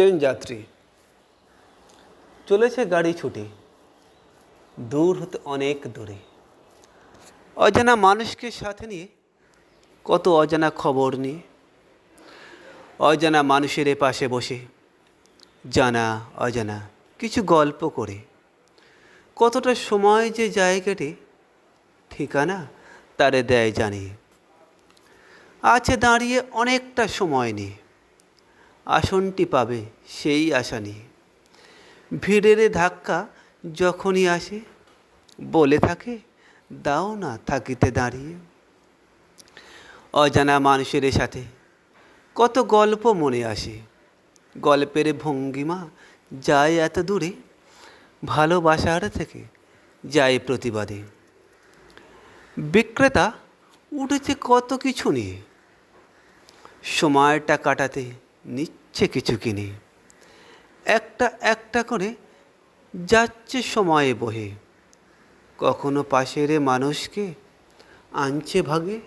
Train যাত্রী চলেছে গাড়ি ছুটে দূর হতে অনেক দূরে। অজানা মানুষকে সাথে নিয়ে কত অজানা খবর নিয়ে, অজানা মানুষের পাশে বসে জানা অজানা কিছু গল্প করে কতটা সময় যে যায় কেটে ঠিকানা তারে দেয় জানি। আছে দাঁড়িয়ে অনেকটা সময় নিয়ে, আসনটি পাবে সেই আশা নিয়ে। ভিড়ের ধাক্কা যখনই আসে বলে থাকে দাও না থাকিতে দাঁড়িয়ে। অজানা মানুষের সাথে কত গল্প মনে আসে, গল্পের ভঙ্গিমা যায় এত দূরে, ভালোবাসার থেকে যায় প্রতিবাদে। বিক্রেতা উঠেছে কত কিছু নিয়ে, সময়টা কাটাতে নিচ্ছে কিছু কিনে। একটা একটা করে যাচ্ছে সময়ে বহে, কখনো পাশের মানুষকে আনছে ভাগে।